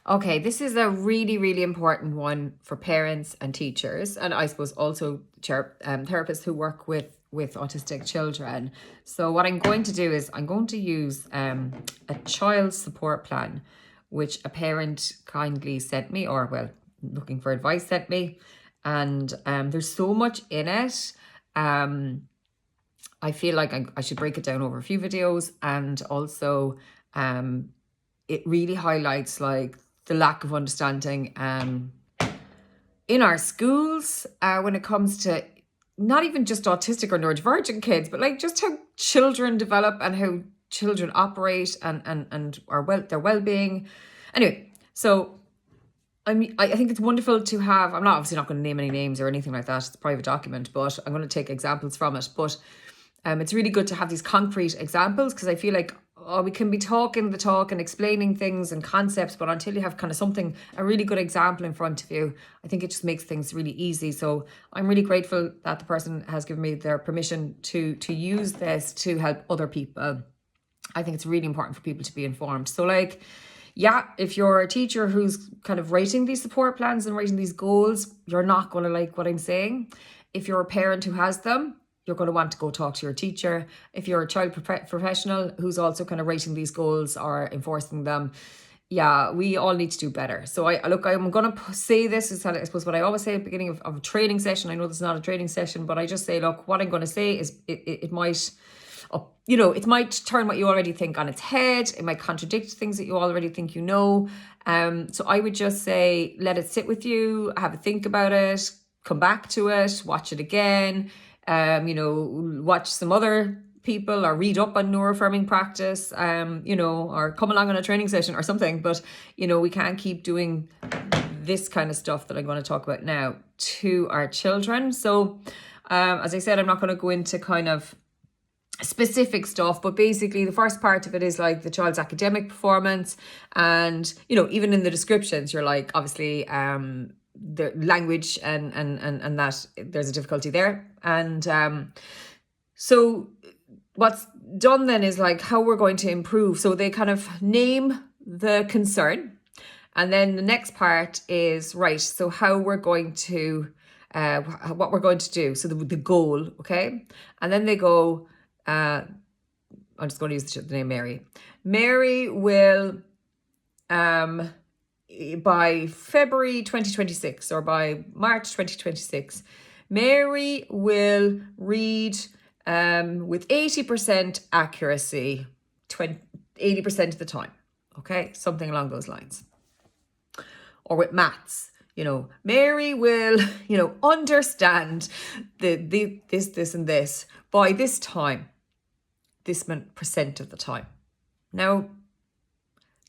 Okay, this is a really, really important one for parents and teachers, and I suppose also therapists who work with autistic children. So what I'm going to do is I'm going to use a child support plan, which a parent kindly sent me, or well, looking for advice sent me, and there's so much in it. I feel like I should break it down over a few videos, and also it really highlights like the lack of understanding in our schools when it comes to not even just autistic or neurodivergent kids, but like just how children develop and how children operate and their well-being. Anyway, so I think it's wonderful to have, I'm obviously not going to name any names or anything like that, it's a private document, but I'm going to take examples from it. But it's really good to have these concrete examples, because I feel like we can be talking the talk and explaining things and concepts, but until you have kind of something, a really good example in front of you, I think it just makes things really easy. So I'm really grateful that the person has given me their permission to use this to help other people. I think it's really important for people to be informed. So like, yeah, if you're a teacher who's kind of writing these support plans and writing these goals, you're not going to like what I'm saying. If you're a parent who has them, you're going to want to go talk to your teacher. If you're a child professional who's also kind of writing these goals or enforcing them, yeah, we all need to do better. So I'm going to say this is, I suppose, what I always say at the beginning of a training session. I know this is not a training session, but I just say, look, what I'm going to say is it might, it might turn what you already think on its head. It might contradict things that you already think you know. So I would just say, let it sit with you, have a think about it, come back to it, watch it again. Watch some other people or read up on neuro-affirming practice, or come along on a training session or something. But, we can't keep doing this kind of stuff that I'm going to talk about now to our children. So, as I said, I'm not going to go into kind of specific stuff, but basically the first part of it is like the child's academic performance. And, even in the descriptions, you're like, obviously, the language and that there's a difficulty there. And so what's done then is like how we're going to improve. So they kind of name the concern, and then the next part is, right, so how we're going to what we're going to do, so the goal, okay? And then they go, I'm just going to use the name Mary will by February 2026 or by March 2026, Mary will read with 80% accuracy, 80% of the time. Okay, something along those lines. Or with maths, Mary will, understand this and this by this time, this percent of the time. Now,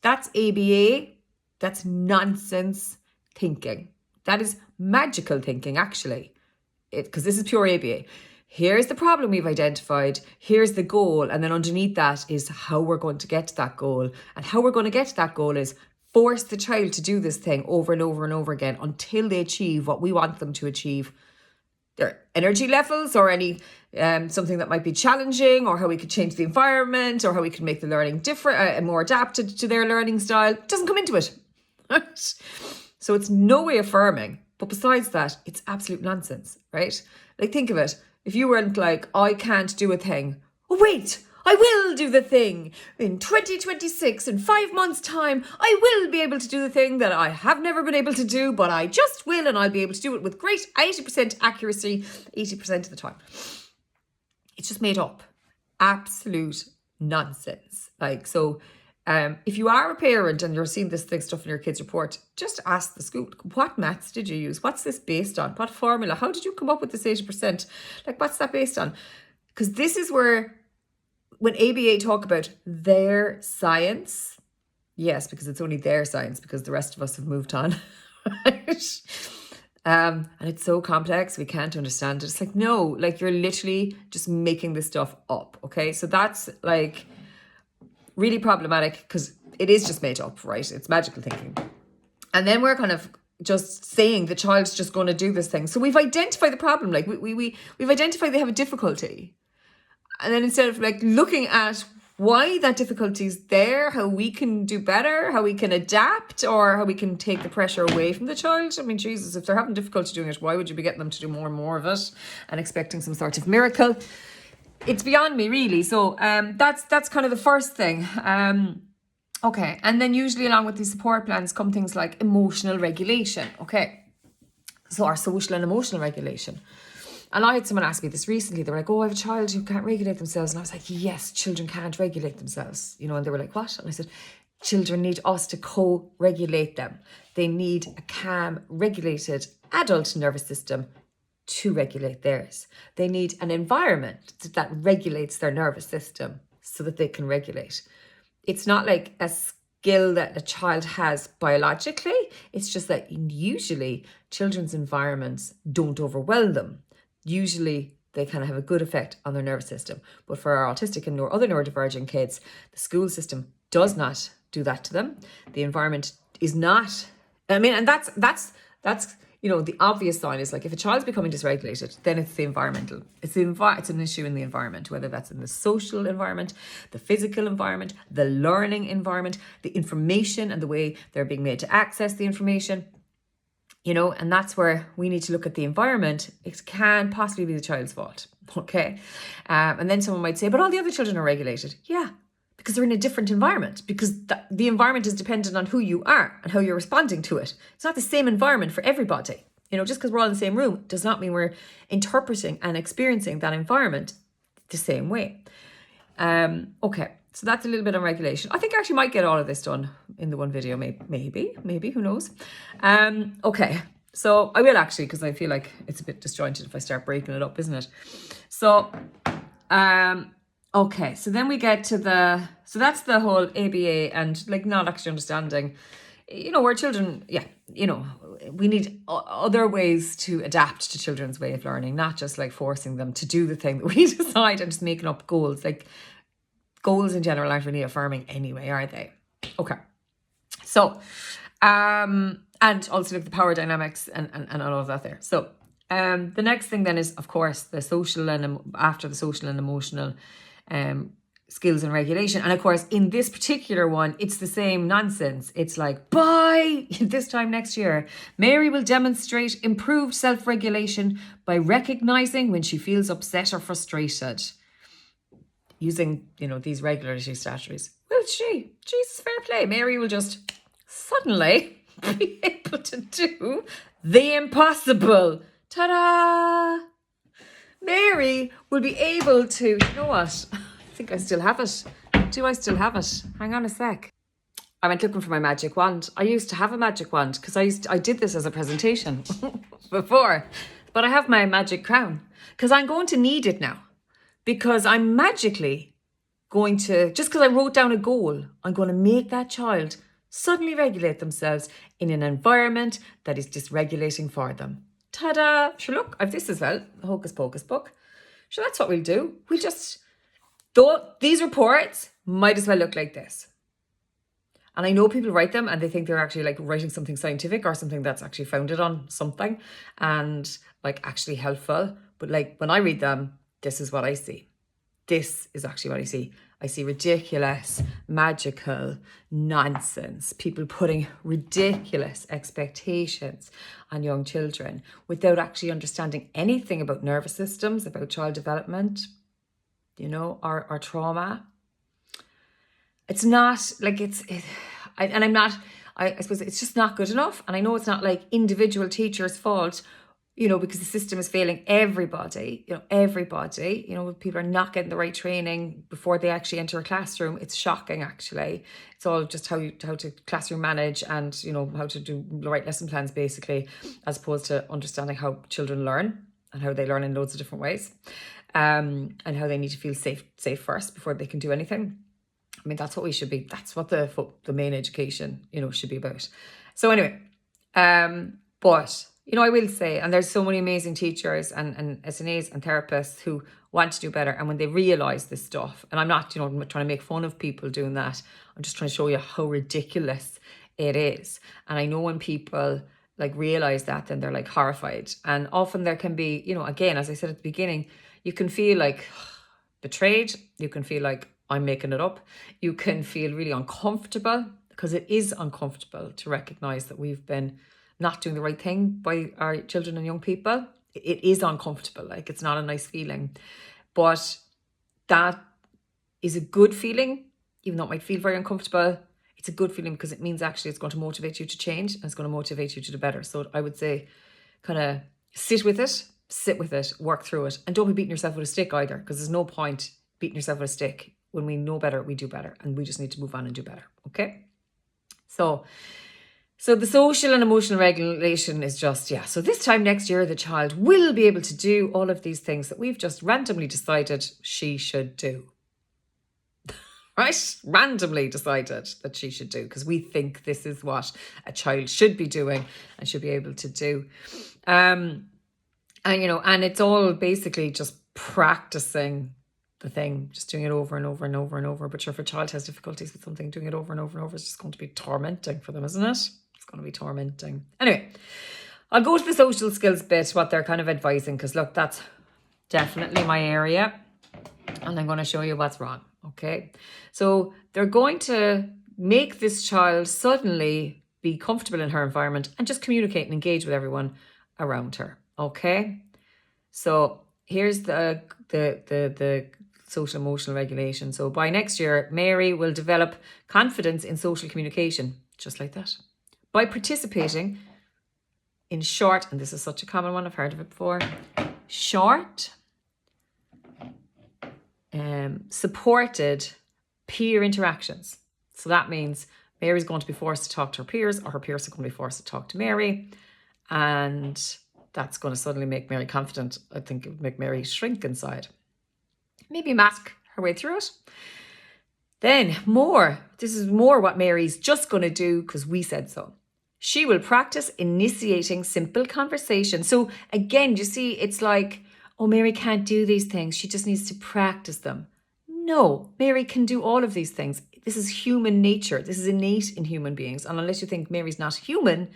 that's ABA. That's nonsense thinking. That is magical thinking, actually, because this is pure ABA. Here's the problem we've identified. Here's the goal. And then underneath that is how we're going to get to that goal. And how we're going to get to that goal is force the child to do this thing over and over and over again until they achieve what we want them to achieve. Their energy levels, or any something that might be challenging, or how we could change the environment, or how we could make the learning different and more adapted to their learning style. It doesn't come into it. Right? So it's no way affirming, but besides that, it's absolute nonsense, right? Like, think of it. If you weren't like, I can't do a thing. Oh, wait, I will do the thing. In 2026, in 5 months' time, I will be able to do the thing that I have never been able to do, but I just will, and I'll be able to do it with great 80% accuracy, 80% of the time. It's just made up. Absolute nonsense. Like, so if you are a parent and you're seeing this stuff in your kids' report, just ask the school, what maths did you use? What's this based on? What formula? How did you come up with this 80%? Like, what's that based on? Because this is where, when ABA talk about their science, yes, because it's only their science, because the rest of us have moved on, right? And it's so complex, we can't understand it. It's like, no, like, you're literally just making this stuff up, okay? So that's like really problematic, because it is just made up, right? It's magical thinking. And then we're kind of just saying the child's just going to do this thing. So we've identified the problem, like we've identified they have a difficulty. And then instead of like looking at why that difficulty is there, how we can do better, how we can adapt, or how we can take the pressure away from the child. I mean, Jesus, if they're having difficulty doing it, why would you be getting them to do more and more of it and expecting some sort of miracle? It's beyond me, really. So that's kind of the first thing. Okay, and then usually along with these support plans come things like emotional regulation. Okay, so our social and emotional regulation. And I had someone ask me this recently. They were like, oh, I have a child who can't regulate themselves. And I was like, yes, children can't regulate themselves. You know, and they were like, what? And I said, children need us to co-regulate them. They need a calm, regulated adult nervous system to regulate theirs. They need an environment that regulates their nervous system so that they can regulate. It's not like a skill that a child has biologically. It's just that usually children's environments don't overwhelm them. Usually they kind of have a good effect on their nervous system. But for our autistic and other neurodivergent kids, the school system does not do that to them. The environment is not, I mean, and that's you know, the obvious sign is like if a child's becoming dysregulated, then it's the environmental. It's an issue in the environment, whether that's in the social environment, the physical environment, the learning environment, the information and the way they're being made to access the information. You know, and that's where we need to look at the environment. It can possibly be the child's fault, okay? And then someone might say, but all the other children are regulated. Yeah, because they're in a different environment, because the environment is dependent on who you are and how you're responding to it. It's not the same environment for everybody. You know, just because we're all in the same room does not mean we're interpreting and experiencing that environment the same way. Okay. So that's a little bit on regulation. I think I actually might get all of this done in the one video, maybe, who knows? Okay, so I will actually, because I feel like it's a bit disjointed if I start breaking it up, isn't it? So, okay, so then we get to so that's the whole ABA and like not actually understanding, you know, where children, yeah, you know, we need other ways to adapt to children's way of learning, not just like forcing them to do the thing that we decide and just making up goals. Like, goals in general aren't really affirming anyway, are they? Okay. So, and also like the power dynamics and all of that there. So, the next thing then is, of course, the social and after the social and emotional skills and regulation. And of course, in this particular one, it's the same nonsense. It's like, by this time next year, Mary will demonstrate improved self-regulation by recognizing when she feels upset or frustrated. Using, you know, these regulatory strategies. Will she? Jesus, fair play. Mary will just suddenly be able to do the impossible. Ta-da! Mary will be able to, you know what? I think I still have it. Do I still have it? Hang on a sec. I went looking for my magic wand. I used to have a magic wand because I did this as a presentation before. But I have my magic crown because I'm going to need it now. Because I'm magically going to, just because I wrote down a goal, I'm going to make that child suddenly regulate themselves in an environment that is dysregulating for them. Ta-da! Sure, look, I've this as well, the Hocus Pocus book. Sure, that's what we'll do. We'll just, these reports might as well look like this. And I know people write them and they think they're actually like writing something scientific or something that's actually founded on something and like actually helpful. But like when I read them, this is what I see. This is actually what I see. I see ridiculous, magical nonsense. People putting ridiculous expectations on young children without actually understanding anything about nervous systems, about child development, you know, or trauma. It's not like I suppose it's just not good enough. And I know it's not like individual teachers' fault, you know, because the system is failing everybody, you know, people are not getting the right training before they actually enter a classroom. It's shocking, actually. It's all just how to classroom manage and, you know, how to do the right lesson plans, basically, as opposed to understanding how children learn and how they learn in loads of different ways, and how they need to feel safe first before they can do anything. I mean, that's what we should be. That's what the main education, you know, should be about. So anyway, but, you know, I will say, and there's so many amazing teachers and SNAs and therapists who want to do better. And when they realize this stuff, and I'm not, you know, I'm trying to make fun of people doing that. I'm just trying to show you how ridiculous it is. And I know when people like realize that, then they're like horrified. And often there can be, you know, again, as I said at the beginning, you can feel like betrayed. You can feel like I'm making it up. You can feel really uncomfortable, because it is uncomfortable to recognize that we've been not doing the right thing by our children and young people. It is uncomfortable. Like, it's not a nice feeling, but that is a good feeling, even though it might feel very uncomfortable. It's a good feeling because it means actually it's going to motivate you to change, and it's going to motivate you to do better. So I would say kind of sit with it, work through it. And don't be beating yourself with a stick either, because there's no point beating yourself with a stick. When we know better, we do better, and we just need to move on and do better. Okay. So the social and emotional regulation is just, so this time next year, the child will be able to do all of these things that we've just randomly decided she should do. Right? Randomly decided that she should do, because we think this is what a child should be doing and should be able to do. And it's all basically just practicing the thing, just doing it over and over and over and over. But sure, if a child has difficulties with something, doing it over and over and over is just going to be tormenting for them, isn't it? It's going to be tormenting. Anyway, I'll go to the social skills bit, what they're kind of advising, because look, that's definitely my area. And I'm going to show you what's wrong. Okay. So they're going to make this child suddenly be comfortable in her environment and just communicate and engage with everyone around her. Okay. So here's the social emotional regulation. So by next year, Mary will develop confidence in social communication, just like that, by participating in short, and this is such a common one, I've heard of it before, short, supported peer interactions. So that means Mary's going to be forced to talk to her peers, or her peers are going to be forced to talk to Mary. And that's going to suddenly make Mary confident. I think it would make Mary shrink inside. Maybe mask her way through it. Then this is more what Mary's just going to do because we said so. She will practice initiating simple conversation. So again, you see, it's like, oh, Mary can't do these things. She just needs to practice them. No, Mary can do all of these things. This is human nature. This is innate in human beings. And unless you think Mary's not human,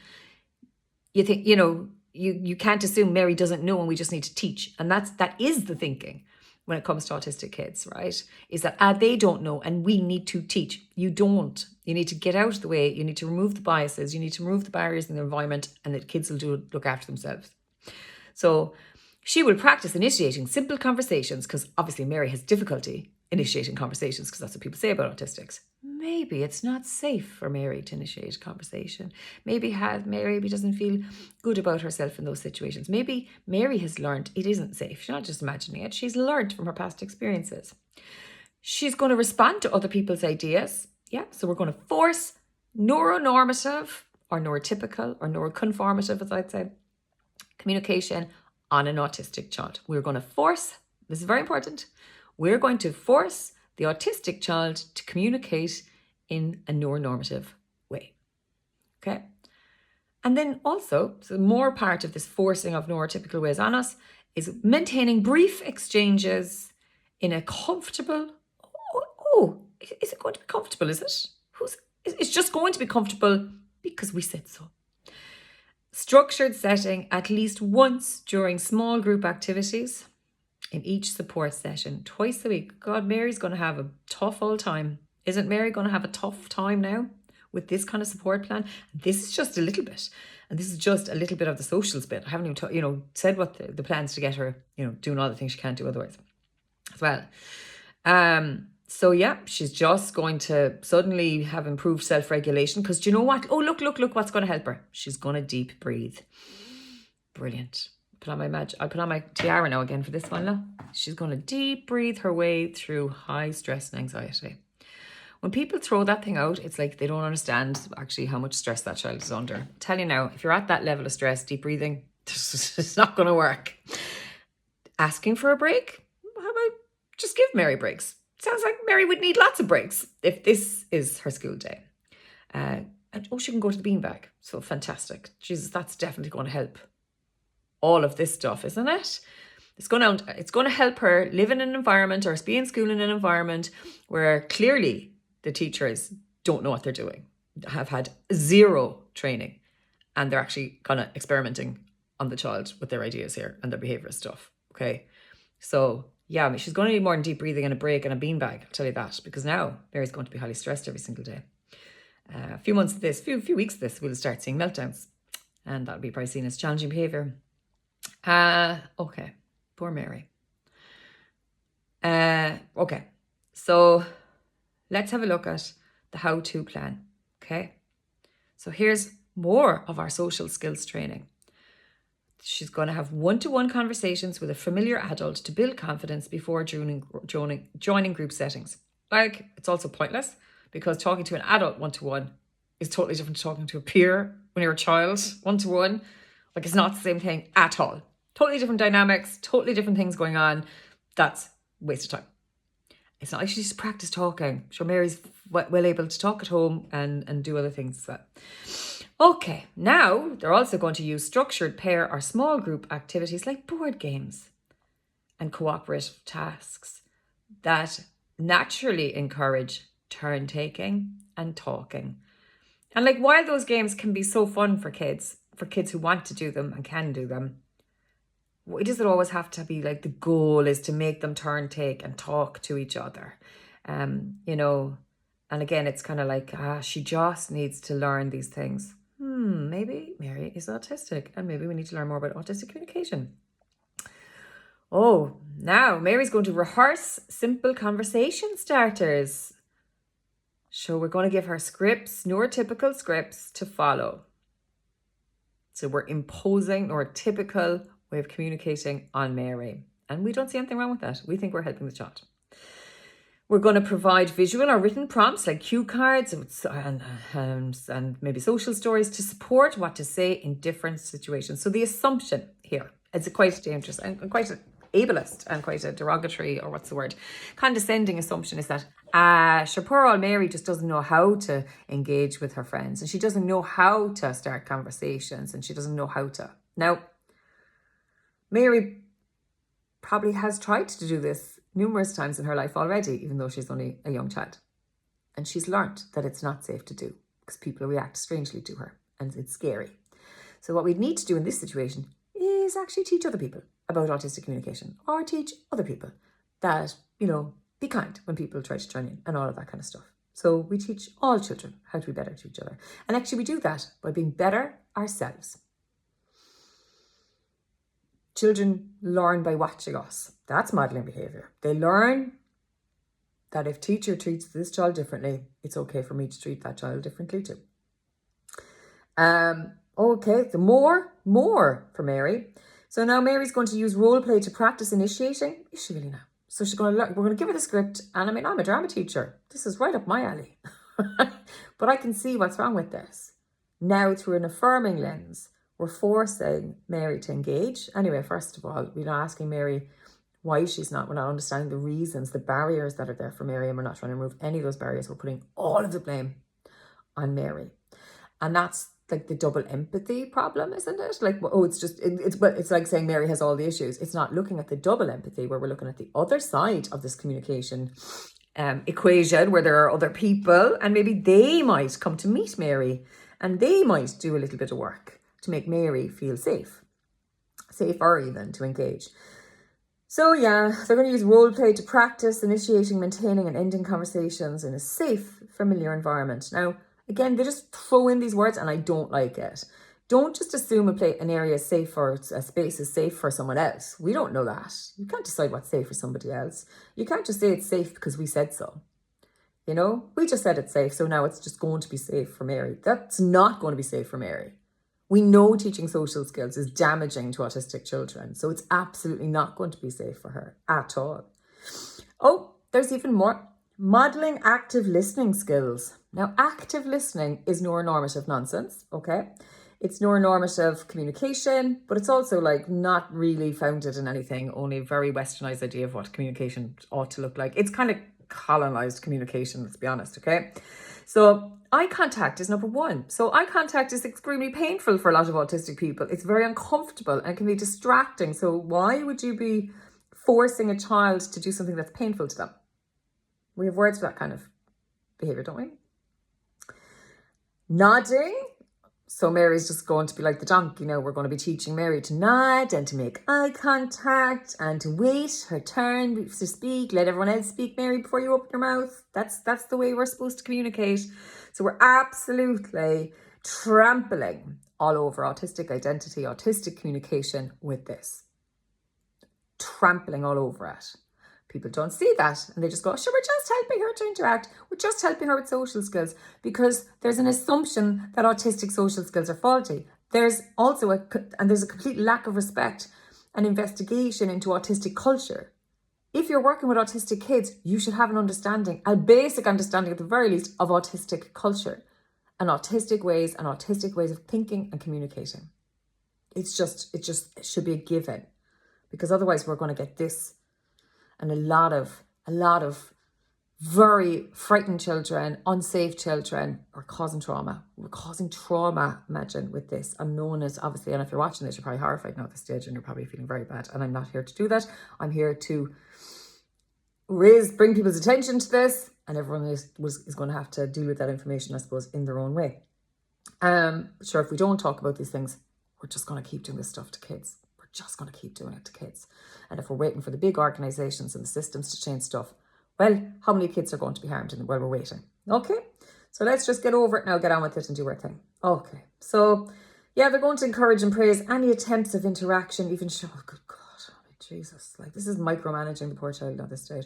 you think, you can't assume Mary doesn't know and we just need to teach. And that is the thinking when it comes to autistic kids, right? Is that they don't know and we need to teach. You don't. You need to get out of the way. You need to remove the biases. You need to remove the barriers in the environment, and the kids will look after themselves. So she will practice initiating simple conversations, because obviously Mary has difficulty initiating conversations, because that's what people say about autistics. Maybe it's not safe for Mary to initiate a conversation. Maybe Mary doesn't feel good about herself in those situations. Maybe Mary has learned it isn't safe. She's not just imagining it. She's learned from her past experiences. She's going to respond to other people's ideas. Yeah, so we're going to force neuronormative or neurotypical or neuroconformative, as I'd say, communication on an autistic child. We're going to force, this is very important, we're going to force the autistic child to communicate in a neuronormative way. Okay? And then also, so more part of this forcing of neurotypical ways on us is maintaining brief exchanges in a comfortable, is it going to be comfortable, is it? It's just going to be comfortable because we said so. Structured setting at least once during small group activities in each support session, twice a week. God, Mary's going to have a tough old time. Isn't Mary going to have a tough time now with this kind of support plan? This is just a little bit. And this is just a little bit of the socials bit. I haven't even said what the plans to get her, doing all the things she can't do otherwise as well. So yeah, she's just going to suddenly have improved self-regulation, because do you know what? Oh, look what's going to help her. She's going to deep breathe. Brilliant. I'll put on my tiara now again for this one. Look. She's going to deep breathe her way through high stress and anxiety. When people throw that thing out, it's like they don't understand actually how much stress that child is under. I tell you now, if you're at that level of stress, deep breathing, it's not going to work. Asking for a break? How about just give Mary breaks? Sounds like Mary would need lots of breaks if this is her school day. She can go to the beanbag. So fantastic. Jesus, that's definitely going to help. All of this stuff, isn't it? It's going to help her live in an environment, or be in school in an environment where clearly the teachers don't know what they're doing, have had zero training, and they're actually kind of experimenting on the child with their ideas here and their behaviour stuff. Okay, so Yeah, she's going to need more than deep breathing and a break and a beanbag, I'll tell you that, because now Mary's going to be highly stressed every single day. A few weeks of this, we'll start seeing meltdowns, and that'll be probably seen as challenging behaviour. Okay, poor Mary. Okay, so let's have a look at the how-to plan, okay? So here's more of our social skills training. She's going to have one-to-one conversations with a familiar adult to build confidence before joining group settings. Like, it's also pointless because talking to an adult one-to-one is totally different to talking to a peer when you're a child one-to-one. Like, it's not the same thing at all. Totally different dynamics, totally different things going on. That's a waste of time. It's not like she needs to practice talking. I'm sure Mary's well able to talk at home and do other things as well. Okay, now they're also going to use structured pair or small group activities like board games and cooperative tasks that naturally encourage turn taking and talking. And like, while those games can be so fun for kids who want to do them and can do them, it doesn't always have to be like the goal is to make them turn take and talk to each other. You know, and again, it's kind of like, she just needs to learn these things. Maybe Mary is autistic and maybe we need to learn more about autistic communication. Oh, now Mary's going to rehearse simple conversation starters. So we're going to give her scripts, neurotypical scripts to follow. So we're imposing neurotypical way of communicating on Mary. And we don't see anything wrong with that. We think we're helping the child. We're going to provide visual or written prompts like cue cards and maybe social stories to support what to say in different situations. So the assumption here is quite dangerous and quite ableist and quite a derogatory, or what's the word, condescending assumption is that sure, poor old Mary just doesn't know how to engage with her friends and she doesn't know how to start conversations and she doesn't know how to. Now, Mary probably has tried to do this numerous times in her life already, even though she's only a young child. And she's learnt that it's not safe to do because people react strangely to her and it's scary. So what we need to do in this situation is actually teach other people about autistic communication or teach other people that, you know, be kind when people try to join in and all of that kind of stuff. So we teach all children how to be better to each other. And actually we do that by being better ourselves. Children learn by watching us. That's modelling behaviour. They learn that if teacher treats this child differently, it's okay for me to treat that child differently too. Okay, the more for Mary. So now Mary's going to use role play to practice initiating. Is she really now? So she's going to learn. We're going to give her the script. And I mean, I'm a drama teacher. This is right up my alley. But I can see what's wrong with this. Now, through an affirming lens, we're forcing Mary to engage. Anyway, first of all, we're not asking Mary why she's not. We're not understanding the reasons, the barriers that are there for Mary, and we're not trying to remove any of those barriers. We're putting all of the blame on Mary. And that's like the double empathy problem, isn't it? Like, oh, it's like saying Mary has all the issues. It's not looking at the double empathy where we're looking at the other side of this communication equation where there are other people and maybe they might come to meet Mary and they might do a little bit of work to make Mary feel safer even to engage. So yeah, they're going to use role play to practice initiating, maintaining and ending conversations in a safe, familiar environment. Now, again, they just throw in these words and I don't like it. Don't just assume an area is safe or a space is safe for someone else. We don't know that. You can't decide what's safe for somebody else. You can't just say it's safe because we said so. You know, we just said it's safe, so now it's just going to be safe for Mary. That's not going to be safe for Mary. We know teaching social skills is damaging to autistic children, so it's absolutely not going to be safe for her at all. Oh, there's even more. Modelling active listening skills. Now, active listening is neuronormative nonsense, okay? It's neuronormative communication, but it's also like not really founded in anything, only a very westernized idea of what communication ought to look like. It's kind of colonized communication, let's be honest, okay? So eye contact is number one. So eye contact is extremely painful for a lot of autistic people. It's very uncomfortable and can be distracting. So why would you be forcing a child to do something that's painful to them? We have words for that kind of behavior, don't we? Nodding. So Mary's just going to be like the donkey now. We're going to be teaching Mary to nod and to make eye contact and to wait her turn to speak. Let everyone else speak, Mary, before you open your mouth. That's the way we're supposed to communicate. So we're absolutely trampling all over autistic identity, autistic communication with this. Trampling all over it. People don't see that and they just go, sure, we're just helping her to interact. We're just helping her with social skills, because there's an assumption that autistic social skills are faulty. There's also there's a complete lack of respect and investigation into autistic culture. If you're working with autistic kids, you should have an understanding, a basic understanding at the very least, of autistic culture and autistic ways of thinking and communicating. It should be a given, because otherwise we're going to get this. And a lot of very frightened children, unsafe children are causing trauma. We're causing trauma, imagine, with this. I'm known as, obviously, and if you're watching this, you're probably horrified now at this stage and you're probably feeling very bad. And I'm not here to do that. I'm here to bring people's attention to this, and everyone is going to have to deal with that information, I suppose, in their own way. Sure, if we don't talk about these things, we're just going to keep doing this stuff to kids. We're just going to keep doing it to kids. And if we're waiting for the big organisations and the systems to change stuff, well, how many kids are going to be harmed while we're waiting? Okay, so let's just get over it now, get on with it and do our thing. Okay, so yeah, they're going to encourage and praise any attempts of interaction, even show, oh, good God, oh, Jesus, like this is micromanaging the poor child at this stage.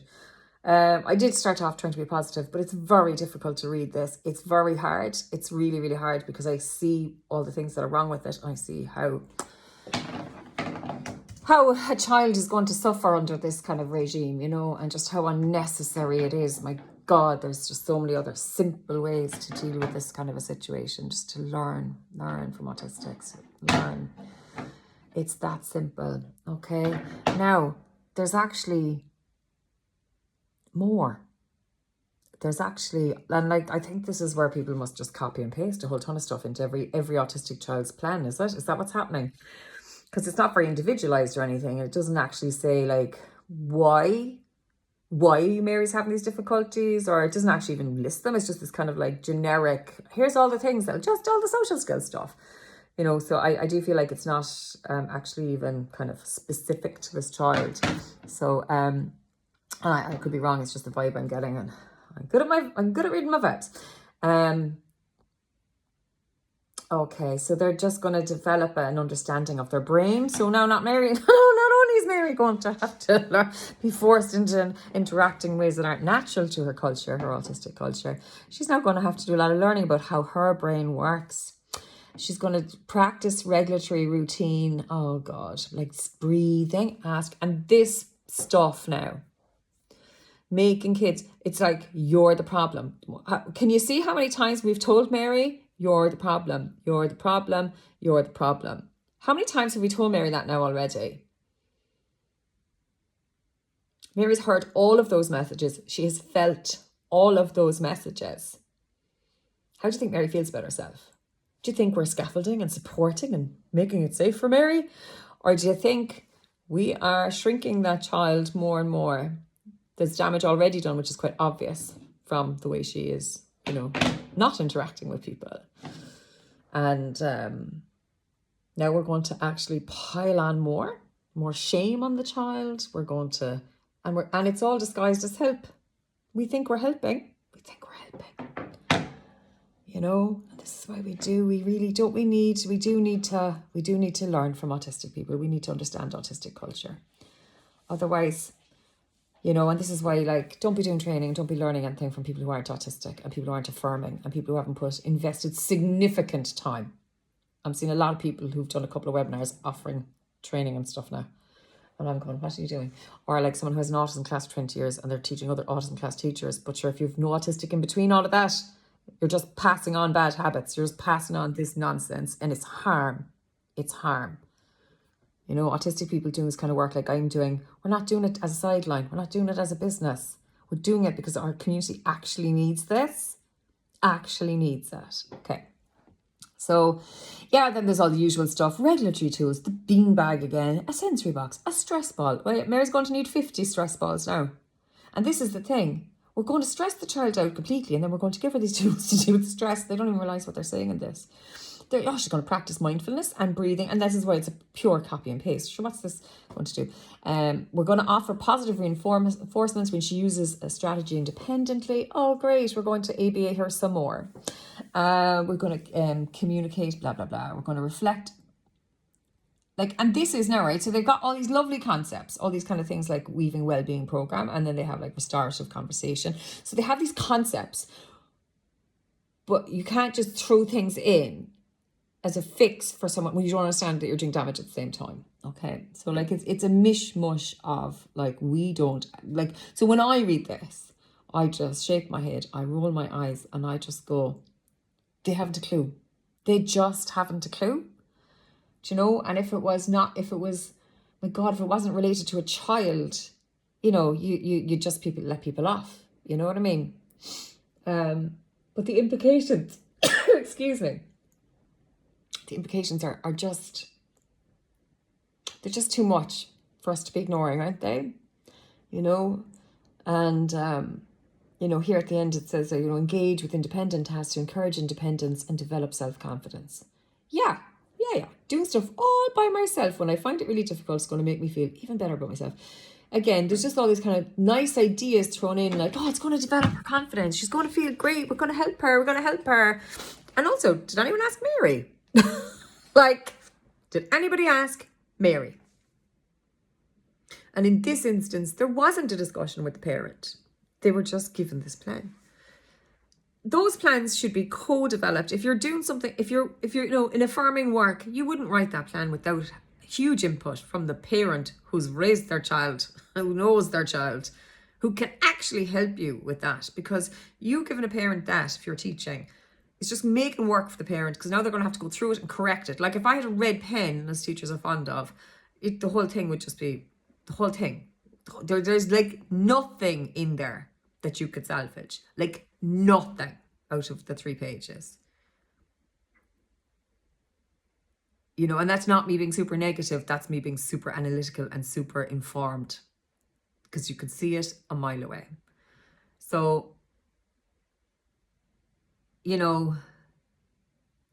I did start off trying to be positive, but it's very difficult to read this. It's very hard. It's really, really hard, because I see all the things that are wrong with it. I see how a child is going to suffer under this kind of regime, you know, and just how unnecessary it is. My God, there's just so many other simple ways to deal with this kind of a situation, just to learn from autistics, learn. It's that simple, okay? Now, there's actually more. There's actually, and like, I think this is where people must just copy and paste a whole ton of stuff into every autistic child's plan, is it? Is that what's happening? Because it's not very individualized or anything. It doesn't actually say like why Mary's having these difficulties, or it doesn't actually even list them. It's just this kind of like generic, here's all the things, that just all the social skills stuff, you know. So I do feel like it's not actually even kind of specific to this child. So I could be wrong. It's just the vibe I'm getting, and I'm good at reading my vibes. Okay, so they're just going to develop an understanding of their brain. So now not only is Mary going to have to be forced into interacting in ways that aren't natural to her culture, her autistic culture, she's now going to have to do a lot of learning about how her brain works. She's going to practice regulatory routine. Oh God, like breathing, ask, and this stuff now. Making kids, it's like, you're the problem. Can you see how many times we've told Mary, you're the problem, you're the problem, you're the problem? How many times have we told Mary that now already? Mary's heard all of those messages. She has felt all of those messages. How do you think Mary feels about herself? Do you think we're scaffolding and supporting and making it safe for Mary? Or do you think we are shrinking that child more and more? There's damage already done, which is quite obvious from the way she is, you know, not interacting with people. And now we're going to actually pile on more shame on the child. We're going to, and it's all disguised as help. We think we're helping. You know, and this is why we do need to learn from autistic people. We need to understand autistic culture. Otherwise, you know, and this is why, like, don't be doing training, don't be learning anything from people who aren't autistic and people who aren't affirming and people who haven't invested significant time. I'm seeing a lot of people who've done a couple of webinars offering training and stuff now. And I'm going, what are you doing? Or like someone who has an autism class for 20 years and they're teaching other autism class teachers. But sure, if you've no autistic in between all of that, you're just passing on bad habits. You're just passing on this nonsense, and it's harm. It's harm. You know, autistic people doing this kind of work like I'm doing, we're not doing it as a sideline. We're not doing it as a business. We're doing it because our community actually needs this. Actually needs it. Okay. So, yeah, then there's all the usual stuff. Regulatory tools, the beanbag again, a sensory box, a stress ball. Well, Mary's going to need 50 stress balls now. And this is the thing. We're going to stress the child out completely, and then we're going to give her these tools to deal with the stress. They don't even realise what they're saying in this. she's going to practice mindfulness and breathing, and this is why it's a pure copy and paste. So what's this going to do? We're going to offer positive reinforcements when she uses a strategy independently. Oh, great. We're going to ABA her some more. We're going to communicate, blah, blah, blah. We're going to reflect. Like, and this is now, right? So they've got all these lovely concepts, all these kind of things like weaving wellbeing program, and then they have like restorative conversation. So they have these concepts, but you can't just throw things in as a fix for someone when you don't understand that you're doing damage at the same time. Okay, so like it's a mishmash of like, we don't like. So when I read this, I just shake my head, I roll my eyes, and I just go, they haven't a clue. They just haven't a clue. Do you know? And if it was, my God, if it wasn't related to a child, you know, you just let people off. You know what I mean? But the implications, excuse me, the implications are just, they're just too much for us to be ignoring, aren't they? You know, and, you know, here at the end it says, you know, engage with independent tasks to encourage independence and develop self-confidence. Yeah. Doing stuff all by myself when I find it really difficult is going to make me feel even better about myself. Again, there's just all these kind of nice ideas thrown in, like, oh, it's going to develop her confidence. She's going to feel great. We're going to help her. And also, did anyone ask Mary? Like, did anybody ask Mary? And in this instance, there wasn't a discussion with the parent. They were just given this plan. Those plans should be co-developed. If you're doing something, if you're you know, in affirming work, you wouldn't write that plan without huge input from the parent who's raised their child, who knows their child, who can actually help you with that. Because you giving a parent that, if you're teaching, it's just making work for the parent, because now they're going to have to go through it and correct it. Like if I had a red pen, as teachers are fond of, the whole thing would just be, the whole thing. There's like nothing in there that you could salvage. Like nothing out of the 3 pages. You know, and that's not me being super negative. That's me being super analytical and super informed, because you could see it a mile away. So, you know,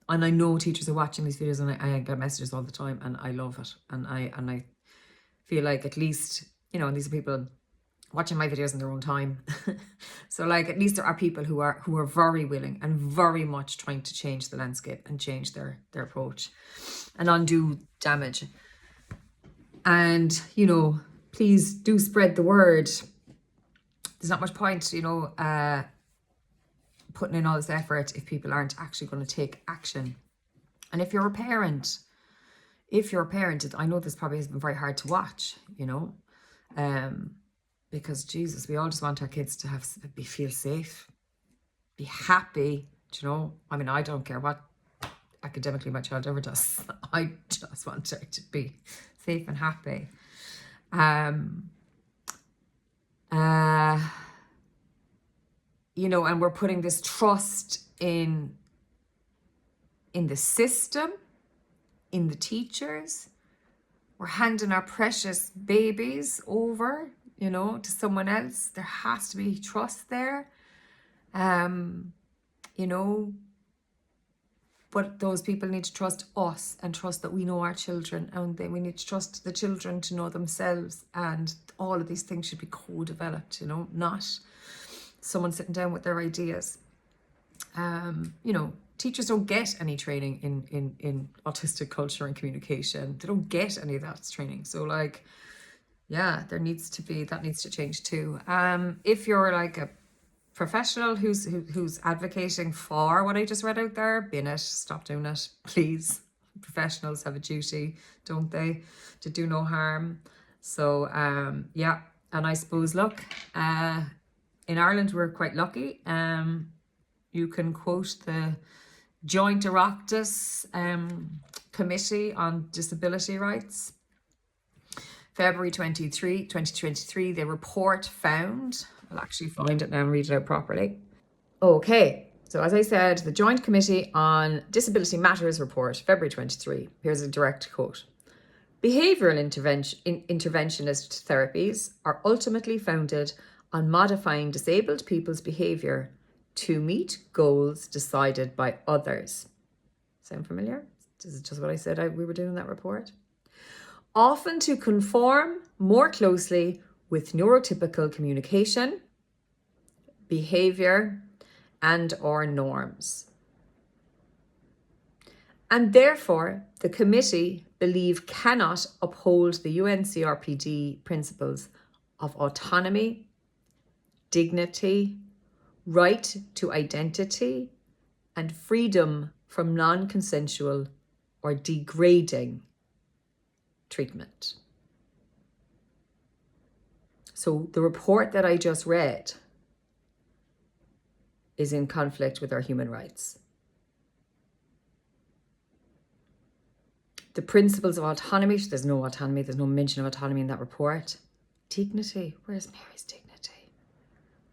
and I know teachers are watching these videos, and I get messages all the time, and I love it. And I feel like at least, you know, and these are people watching my videos in their own time. So like at least there are people who are very willing and very much trying to change the landscape and change their approach and undo damage. And, you know, please do spread the word. There's not much point, you know, putting in all this effort if people aren't actually going to take action. And if you're a parent, I know this probably has been very hard to watch, you know, because Jesus, we all just want our kids to feel safe, be happy. Do you know? I mean, I don't care what academically my child ever does. I just want her to be safe and happy. You know, and we're putting this trust in the system, in the teachers. We're handing our precious babies over, you know, to someone else. There has to be trust there, you know, but those people need to trust us and trust that we know our children, and then we need to trust the children to know themselves, and all of these things should be co-developed, you know, not someone sitting down with their ideas. You know, teachers don't get any training in autistic culture and communication. They don't get any of that training. So like, yeah, that needs to change too. If you're like a professional who's advocating for what I just read out there, bin it, stop doing it, please. Professionals have a duty, don't they, to do no harm. So yeah, and I suppose, look, in Ireland we're quite lucky. You can quote the Joint Oireachtas Committee on Disability Rights. February 2023, the report found, I'll actually find it now and read it out properly. Okay, so as I said, the Joint Committee on Disability Matters report, February 23. Here's a direct quote. Behavioural interventionist therapies are ultimately founded on modifying disabled people's behaviour to meet goals decided by others. Sound familiar? This is just what I said we were doing in that report. Often to conform more closely with neurotypical communication, behavior, and or norms. And therefore, the committee believe cannot uphold the UNCRPD principles of autonomy, dignity, right to identity, and freedom from non-consensual or degrading treatment. So the report that I just read is in conflict with our human rights. The principles of autonomy, there's no autonomy, there's no mention of autonomy in that report. Dignity, where's Mary's dignity?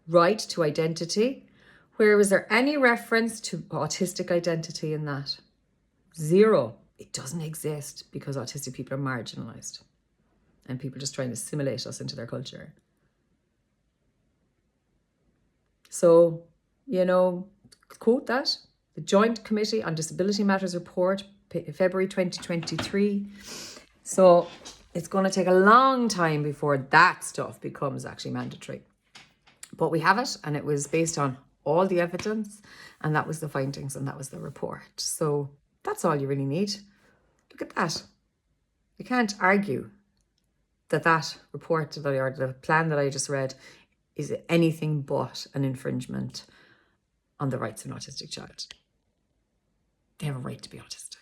Right to identity, where was there any reference to autistic identity in that? Zero. It doesn't exist because autistic people are marginalized and people are just trying to assimilate us into their culture. So, quote that, the Joint Committee on Disability Matters report, February 2023. So it's going to take a long time before that stuff becomes actually mandatory. But we have it, and it was based on all the evidence, and that was the findings, and that was the report. So that's all you really need. Look at that. You can't argue that report or the plan that I just read is anything but an infringement on the rights of an autistic child. They have a right to be autistic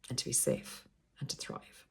and to be safe and to thrive.